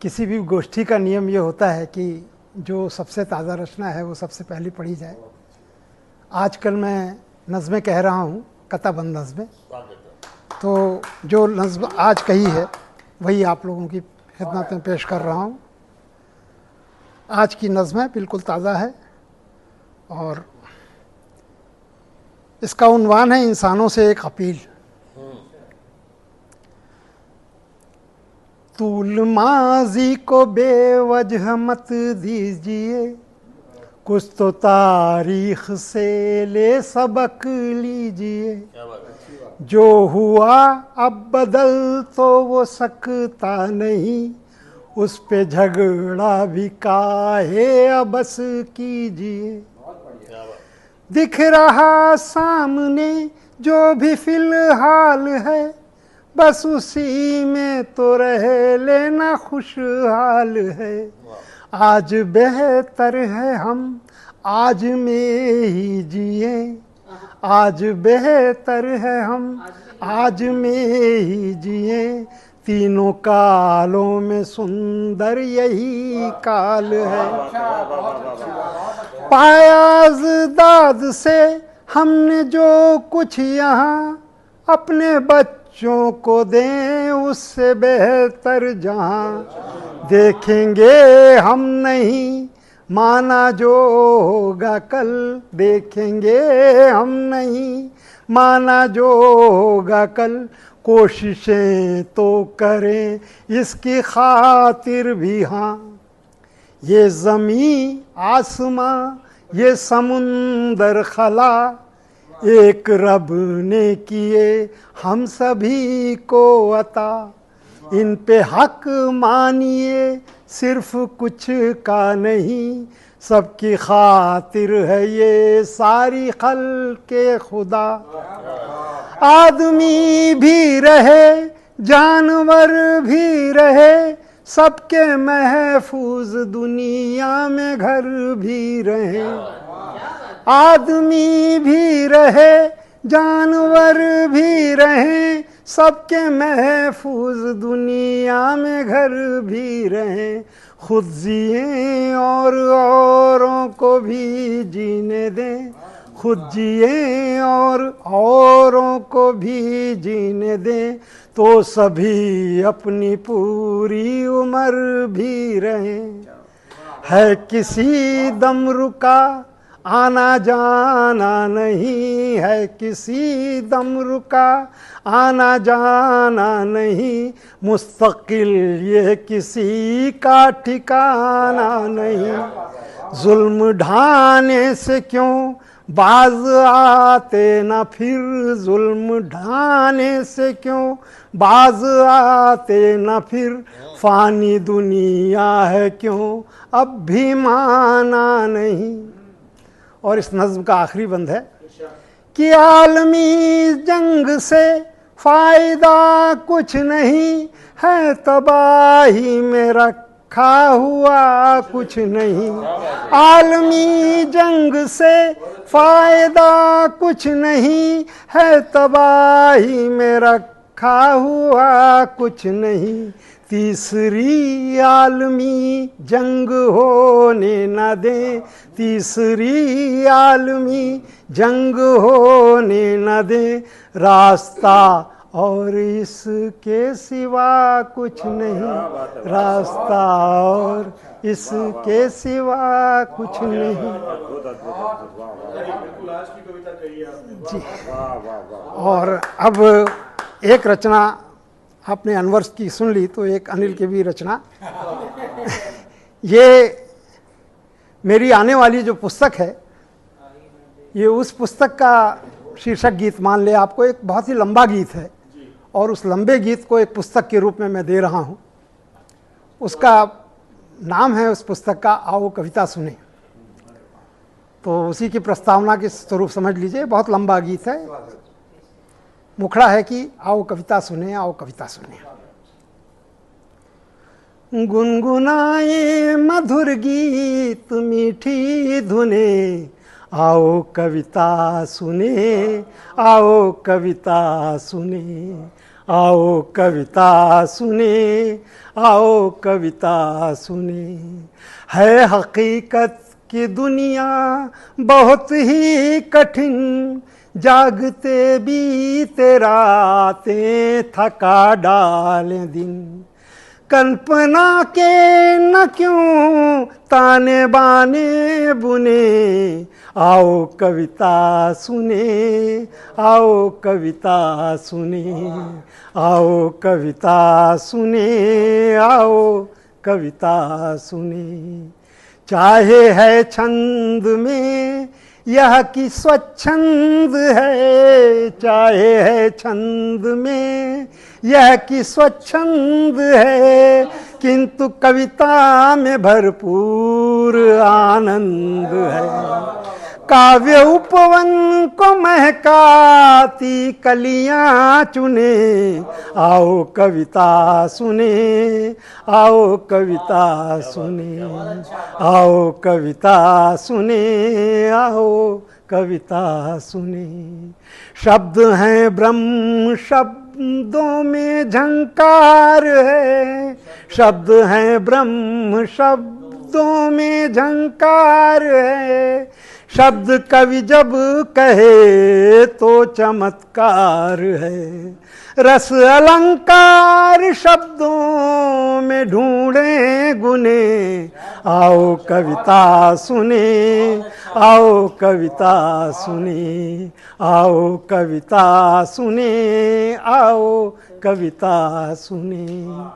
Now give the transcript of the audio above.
किसी भी गोष्ठी का नियम ये होता है कि जो सबसे ताज़ा रचना है वो सबसे पहले पढ़ी जाए। आजकल मैं नज़में कह रहा हूँ, कताबंद नज़में, तो जो नज़्म आज कही है वही आप लोगों की खिदमत में पेश कर रहा हूँ। आज की नज़्म है, बिल्कुल ताज़ा है और इसका उन्वान है इंसानों से एक अपील। तूल माजी को बेवजह मत दीजिए, कुछ तो तारीख से ले सबक लीजिए। जो हुआ अब बदल तो वो सकता नहीं, उस पे झगड़ा भी काहे अबस कीजिए। दिख रहा सामने जो भी फिलहाल है, बस उसी में तो रह लेना खुशहाल है। आज बेहतर है हम आज में ही जिए, आज बेहतर है हम आज में ही जिए। तीनों कालों में सुंदर यही काल है। पायाज दाद से हमने जो कुछ यहाँ अपने बच्चों को दें, उससे बेहतर जहाँ देखेंगे हम नहीं, माना जो होगा कल। देखेंगे हम नहीं, माना जो होगा कल। कोशिशें तो करें इसकी खातिर भी, हाँ ये ज़मीं आसमां ये समुंदर खला, एक रब ने किए हम सभी को अता। इन पे हक मानिए सिर्फ कुछ का नहीं, सबकी खातिर है ये सारी खल्क़े खुदा। आदमी भी रहे जानवर भी रहे, सबके महफूज दुनिया में घर भी रहे। आदमी भी रहे जानवर भी रहे, सबके महफूज दुनिया में घर भी रहे। खुद जिए और औरों को भी जीने दें, खुद जिए और औरों को भी जीने दें, तो सभी अपनी पूरी उम्र भी रहें। है किसी दम रुका आना जाना नहीं, है किसी दम रुका आना जाना नहीं। मुस्तकिल ये किसी का ठिकाना नहीं। जुल्म ढाने से क्यों बाज आते ना फिर, जुल्म ढाने से क्यों बाज आते ना फिर। फानी दुनिया है क्यों अब भी माना नहीं। और इस नज़्म का आखिरी बंद है कि आलमी जंग से फ़ायदा कुछ नहीं है, तबाही में रखा हुआ कुछ नहीं। आलमी जंग से फ़ायदा कुछ नहीं है, तबाही में रखा हुआ कुछ नहीं। तीसरी आलमी जंग होने न दें, तीसरी आलमी जंग होने न दें। रास्ता और इसके सिवा कुछ नहीं, रास्ता और इसके सिवा कुछ नहीं। जी। और अब एक रचना आपने अनवर की सुन ली, तो एक अनिल की भी रचना। ये मेरी आने वाली जो पुस्तक है, ये उस पुस्तक का शीर्षक गीत मान ले आपको। एक बहुत ही लंबा गीत है और उस लंबे गीत को एक पुस्तक के रूप में मैं दे रहा हूँ। उसका नाम है उस पुस्तक का आओ कविता सुने। तो उसी की प्रस्तावना के स्वरूप समझ लीजिए। बहुत लंबा गीत है। मुखड़ा है कि आओ कविता सुने, आओ कविता सुने। गुनगुनाए मधुर गीत मीठी धुने, आओ कविता सुने, आओ कविता सुने। आओ कविता सुने, आओ कविता सुने। है हकीकत की दुनिया बहुत ही कठिन, जागते बीते रातें थका डालें दिन। कल्पना के न क्यों ताने बाने बुने, आओ कविता सुने, आओ कविता सुने, आओ कविता सुने, आओ कविता सुने। चाहे है छंद में यह कि स्वच्छंद है, चाहे है छंद में यह कि स्वच्छंद है, किंतु कविता में भरपूर आनंद है। काव्य उपवन को महकाती कलियां चुने, आओ कविता सुने, आओ कविता सुने, आओ कविता सुने, आओ कविता सुने। शब्द हैं ब्रह्म, शब्दों में झंकार है, शब्द हैं ब्रह्म, शब्दों में झंकार है। शब्द कवि जब कहे तो चमत्कार है। रस अलंकार शब्दों में ढूंढे गुने, आओ कविता सुने, आओ कविता सुने, आओ कविता सुने, आओ कविता सुने।